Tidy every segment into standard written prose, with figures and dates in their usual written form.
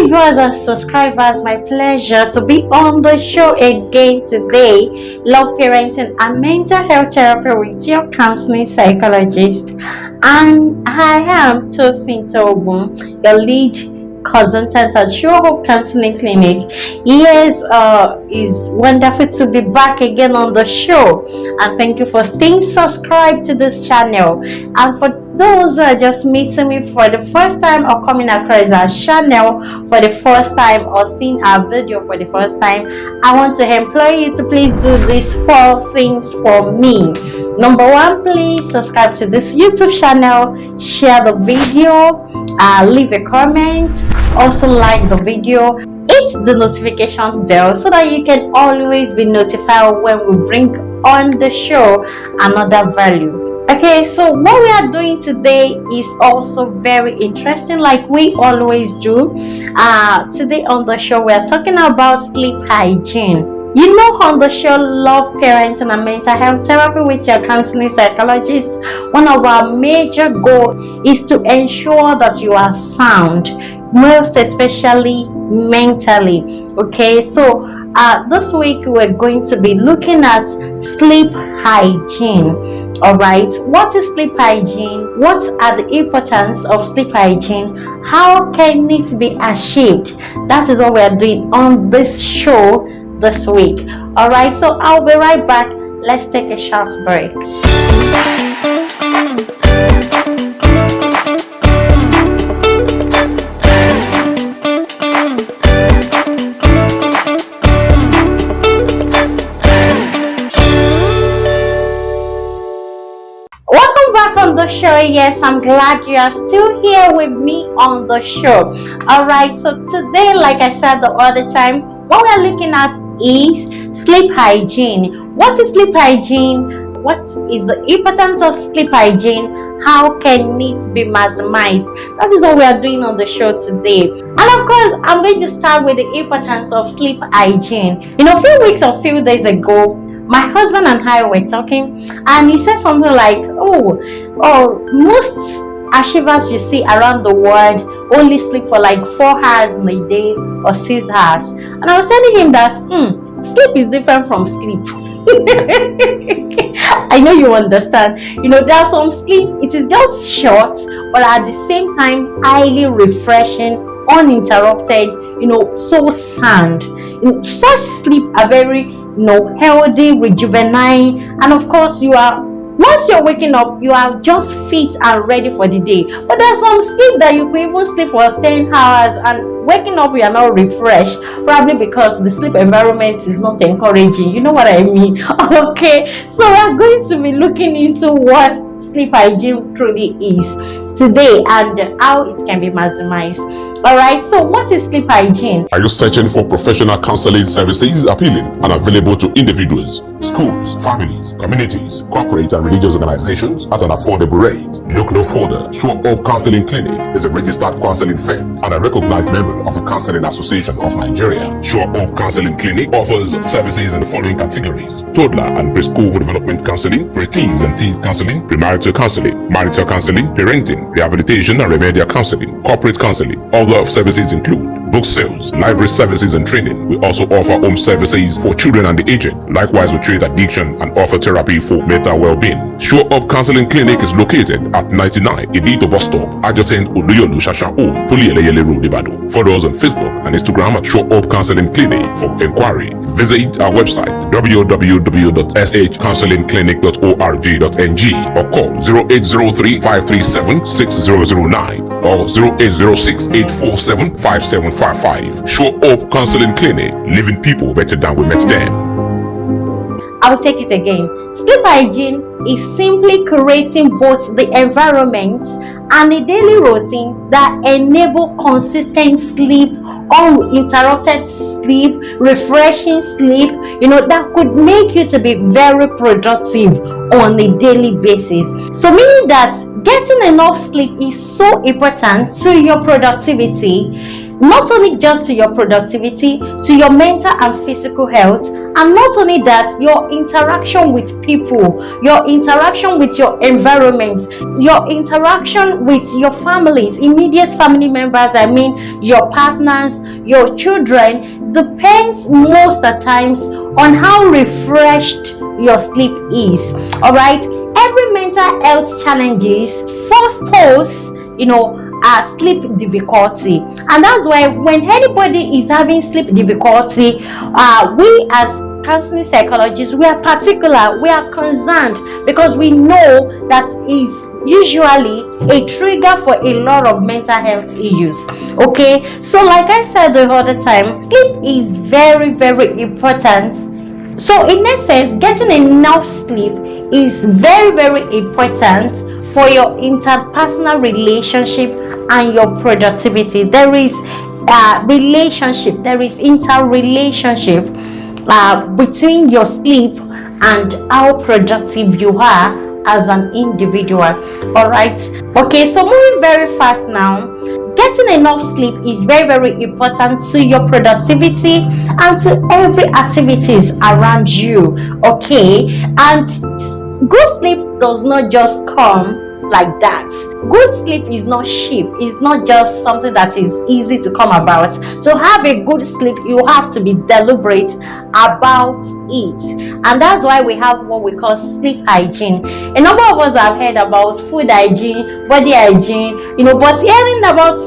Hey viewers and subscribers, my pleasure to be on the show again today. Love parenting and mental health therapy with your counseling psychologist. And I am Tosin Togun, your lead consultant at Sure Hope Counseling Clinic. Yes, it's wonderful to be back again on the show, and thank you for staying subscribed to this channel. And for those who are just meeting me for the first time or coming across our channel for the first time or seeing our video for the first time, I want to implore you to please do these 4 things for me. Number 1, please subscribe to this YouTube channel, share the video, leave a comment, also like the video, hit the notification bell so that you can always be notified when we bring on the show another value. Okay, so what we are doing today is also very interesting, like we always do. Today on the show we are talking about sleep hygiene. You know, on the show Love Parenting and Mental Health Therapy with your counseling psychologist, one of our major goals is to ensure that you are sound, most especially mentally. Okay, so this week we're going to be looking at sleep hygiene. All right, what is sleep hygiene? What are the importance of sleep hygiene? How can it be achieved? That is what we are doing on this show this week. All right, so I'll be right back. Let's take a short break. On the show. Yes, I'm glad you are still here with me on the show. All right, so today, like I said the other time, what we are looking at is sleep hygiene. What is sleep hygiene? What is the importance of sleep hygiene? How can it be maximized? That is what we are doing on the show today. And of course, I'm going to start with the importance of sleep hygiene. You know, a few weeks or few days ago, my husband and I were talking, and he said something like, most achievers you see around the world only sleep for like 4 hours in a day or 6 hours. And I was telling him that sleep is different from sleep. I know you understand. You know, there's some sleep, it is just short, but at the same time highly refreshing, uninterrupted, you know, so sound. Such sleep are very healthy, rejuvenating, and of course once you're waking up, you are just fit and ready for the day. But there's some sleep that you can even sleep for 10 hours and waking up you are not refreshed, probably because the sleep environment is not encouraging. You know what I mean? Okay, so we're going to be looking into what sleep hygiene truly is today and how it can be maximized. All right, so what is sleep hygiene? Are you searching for professional counseling services appealing and available to individuals, schools, families, communities, corporate and religious organizations at an affordable rate? Look no further. Sure Hope Counseling Clinic is a registered counseling firm and a recognized member of the Counseling Association of Nigeria. Sure Hope Counseling Clinic offers services in the following categories: toddler and preschool development counseling, preteens and teens counseling, premarital counseling, marital counseling, parenting, rehabilitation and remedial counseling, corporate counseling. Other services include book sales, library services and training. We also offer home services for children and the aged. Likewise, we treat addiction and offer therapy for mental well-being. Sure Hope Counseling Clinic is located at 99 Idito Bus Stop, adjacent Oluyolu Shasha Home, Puliyeleyele Road, Ibadan. Follow us on Facebook and Instagram at Sure Hope Counseling Clinic. For inquiry, visit our website www.shcounselingclinic.org.ng or call 0803 537 6009 or 0806 847 5755. Sure Hope Counseling Clinic, living people better than we met them. I will take it again. Sleep hygiene is simply creating both the environment and a daily routine that enable consistent sleep, uninterrupted sleep, refreshing sleep, that could make you to be very productive on a daily basis. So meaning that getting enough sleep is so important to your productivity, not only just to your productivity, to your mental and physical health, and not only that, your interaction with people, your interaction with your environment, your interaction with your families, immediate family members, your partners, your children, depends most at times on how refreshed your sleep is. All right, every mental health challenges first pose sleep difficulty, and that's why when anybody is having sleep difficulty, we as counseling psychologists, we are particular, we are concerned, because we know that is usually a trigger for a lot of mental health issues. Okay, so like I said the other time, sleep is very, very important. So in essence, getting enough sleep is very, very important for your interpersonal relationship and your productivity. There is relationship, there is interrelationship between your sleep and how productive you are as an individual. All right, okay, so moving very fast now, getting enough sleep is very, very important to your productivity and to every activities around you. Okay, and good sleep does not just come like that. Good sleep is not cheap. It's not just something that is easy to come about. To have a good sleep, you have to be deliberate about it, and that's why we have what we call sleep hygiene. A number of us have heard about food hygiene, body hygiene, but hearing about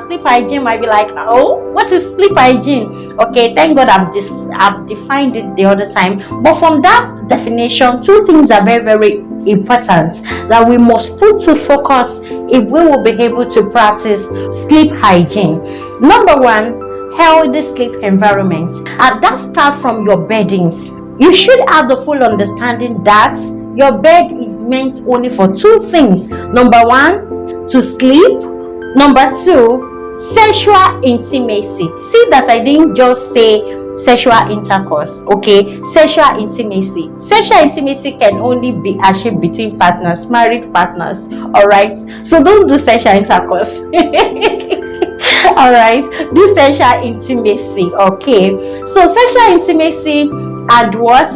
sleep hygiene might be like, oh, what is sleep hygiene? Okay, thank God I've defined it the other time. But from that definition, two things are very, very important that we must put to focus if we will be able to practice sleep hygiene. Number one, healthy sleep environment, and that starts from your beddings. You should have the full understanding that your bed is meant only for two things. Number one, to sleep. Number two, sexual intimacy. See that I didn't just say sexual intercourse. Okay, sexual intimacy can only be achieved between partners, married partners. All right, so don't do sexual intercourse. All right, do sexual intimacy. Okay, so sexual intimacy and what?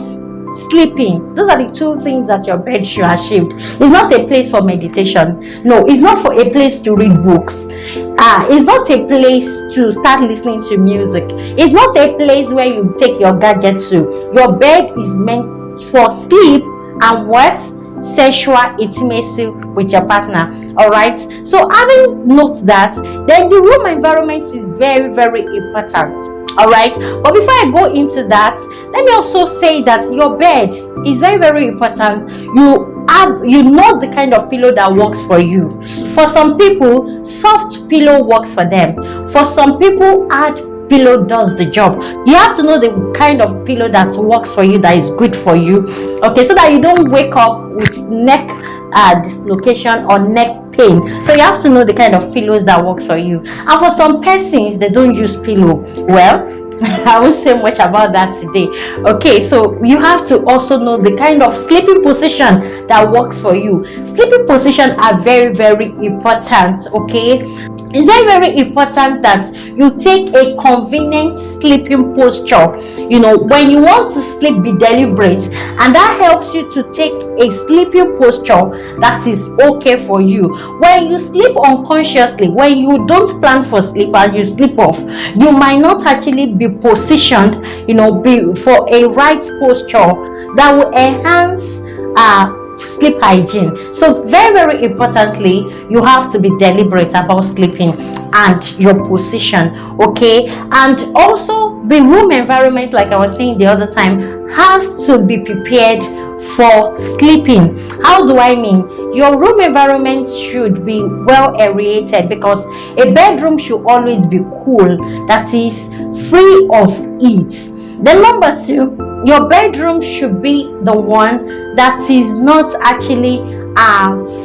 Sleeping. Those are the two things that your bed should achieve. It's not a place for meditation. No, it's not for a place to read books. It's not a place to start listening to music. It's not a place where you take your gadget to. Your bed is meant for sleep and what? Sexual intimacy with your partner. All right, so having noted that, then the room environment is very, very important. All right, but before I go into that, let me also say that your bed is very, very important. You know the kind of pillow that works for you. For some people, soft pillow works for them. For some people, hard pillow does the job. You have to know the kind of pillow that works for you, that is good for you. Okay, so that you don't wake up with neck dislocation or neck pain. So you have to know the kind of pillows that works for you. And for some persons, they don't use pillow. Well, I won't say much about that today. Okay, so you have to also know the kind of sleeping position that works for you. Sleeping position are very, very important. Okay, it's very, very important that you take a convenient sleeping posture. When you want to sleep, be deliberate, and that helps you to take a sleeping posture that is okay for you. When you sleep unconsciously, when you don't plan for sleep and you sleep off, you might not actually be positioned be for a right posture that will enhance sleep hygiene. So very, very importantly, you have to be deliberate about sleeping and your position. Okay, and also the room environment, like I was saying the other time, has to be prepared for sleeping. How do I mean? Your room environment should be well aerated, because a bedroom should always be cool, that is free of heat. Then number two, your bedroom should be the one that is not actually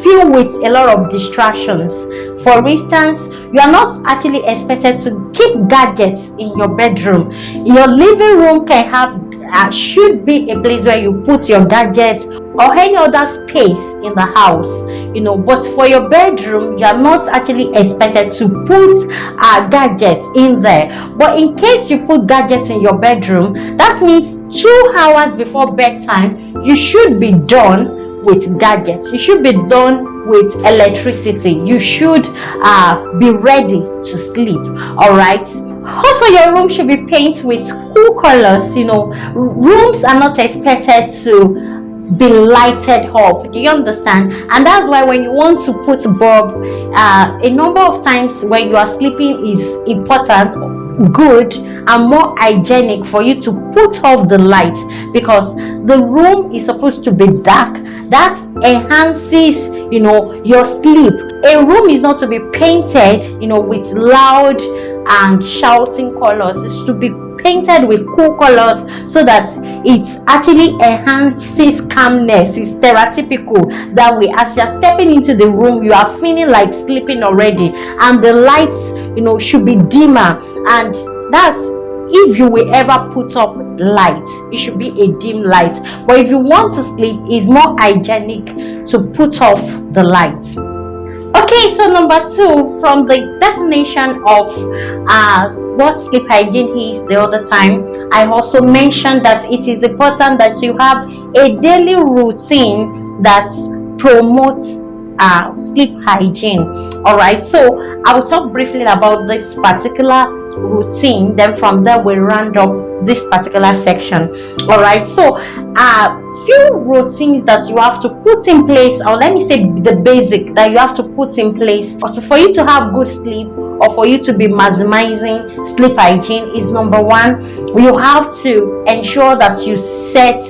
filled with a lot of distractions. For instance, you are not actually expected to keep gadgets in your bedroom. Your living room can have should be a place where you put your gadgets or any other space in the house, but for your bedroom, you are not actually expected to put gadgets in there. But in case you put gadgets in your bedroom, that means 2 hours before bedtime you should be done with gadgets, you should be done with electricity, you should be ready to sleep. All right. Also, your room should be painted with cool colors. Rooms are not expected to be lighted up. Do you understand? And that's why when you want to put bulb, a number of times when you are sleeping is important, good, and more hygienic for you to put off the lights, because the room is supposed to be dark. That enhances your sleep. A room is not to be painted with loud and shouting colors. It's to be painted with cool colors so that it actually enhances calmness. It's stereotypical that way. As you're stepping into the room, you are feeling like sleeping already, and the lights should be dimmer. And that's if you will ever put up light, it should be a dim light. But if you want to sleep, it's more hygienic to put off the lights. Okay, so number 2, from the definition of what sleep hygiene is the other time, I also mentioned that it is important that you have a daily routine that promotes sleep hygiene. All right, so I will talk briefly about this particular routine, then from there we'll round up this particular section. All right, so few routines that you have to put in place, or let me say the basic that you have to put in place for you to have good sleep, or for you to be maximizing sleep hygiene, is number 1, you have to ensure that you set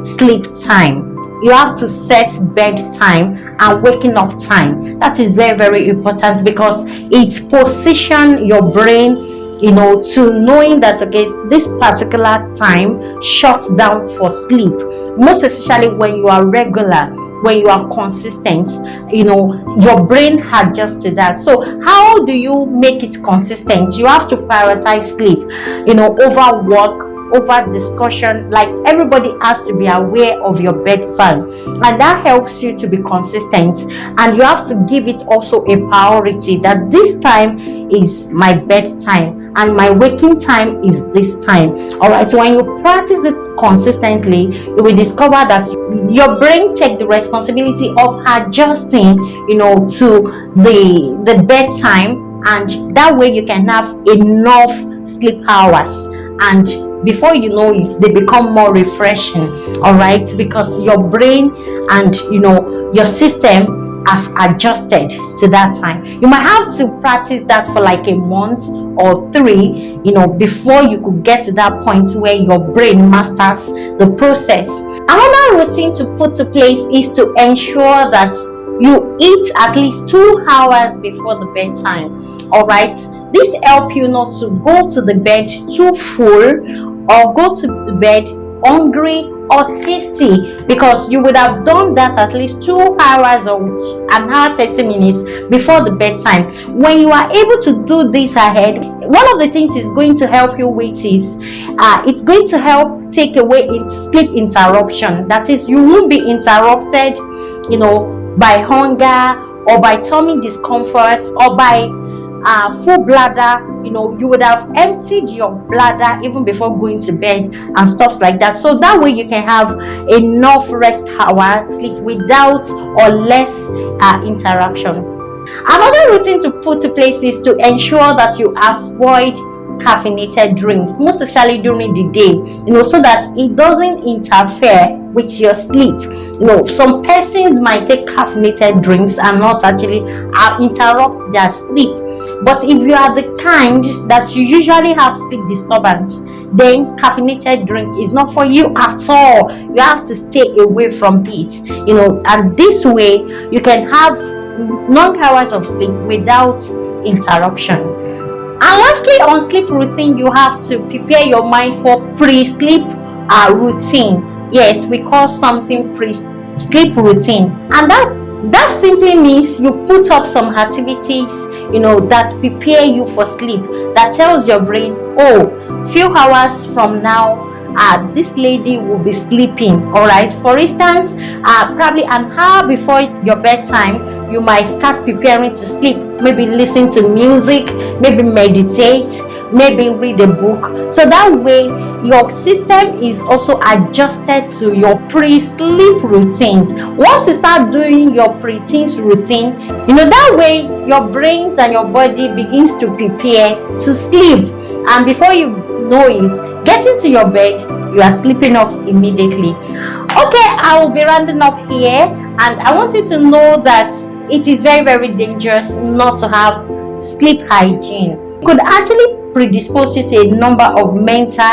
sleep time. You have to set bedtime and waking up time. That is very, very important, because it positions your brain to knowing that, okay, this particular time shuts down for sleep. Most especially when you are regular, when you are consistent, your brain adjusts to that. So how do you make it consistent? You have to prioritize sleep over work, over discussion. Like, everybody has to be aware of your bedtime, and that helps you to be consistent. And you have to give it also a priority, that this time is my bedtime and my waking time is this time. All right, so when you practice it consistently, you will discover that your brain takes the responsibility of adjusting to the bedtime, and that way you can have enough sleep hours, and before you know it, they become more refreshing. All right, because your brain and your system has adjusted to that time. You might have to practice that for like a month or 3 before you could get to that point where your brain masters the process. Another routine to put to place is to ensure that you eat at least 2 hours before the bedtime. All right, this helps you not to go to the bed too full, or go to the bed hungry or tasty, because you would have done that at least 2 hours or an hour 30 minutes before the bedtime. When you are able to do this ahead, one of the things is going to help you with is it's going to help take away sleep interruption. That is, you won't be interrupted by hunger, or by tummy discomfort, or by full bladder. You would have emptied your bladder even before going to bed and stuff like that. So that way you can have enough rest hour without or less interruption. Another routine to put to place is to ensure that you avoid caffeinated drinks, most especially during the day, so that it doesn't interfere with your sleep. Some persons might take caffeinated drinks and not actually interrupt their sleep. But if you are the kind that you usually have sleep disturbance, then caffeinated drink is not for you at all. You have to stay away from it, and this way you can have long hours of sleep without interruption. And lastly, on sleep routine, you have to prepare your mind for pre-sleep routine. Yes, we call something pre-sleep routine, and that simply means you put up some activities that prepare you for sleep, that tells your brain, oh, few hours from now this lady will be sleeping. All right, for instance, probably an hour before your bedtime, you might start preparing to sleep. Maybe listen to music, maybe meditate, maybe read a book. So that way your system is also adjusted to your pre-sleep routines. Once you start doing your pre-teens routine, that way your brains and your body begins to prepare to sleep, and before you know it, getting to your bed, you are sleeping off immediately. Okay, I will be rounding up here, and I want you to know that it is very, very dangerous not to have sleep hygiene. It could actually predispose you to a number of mental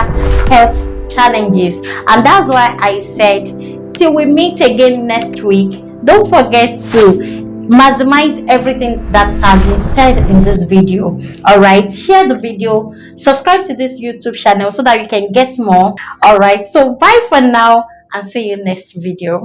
health challenges, and that's why I said till we meet again next week, don't forget to maximize everything that has been said in this video. All right, share the video, subscribe to this YouTube channel so that you can get more. All right, so bye for now and see you next video.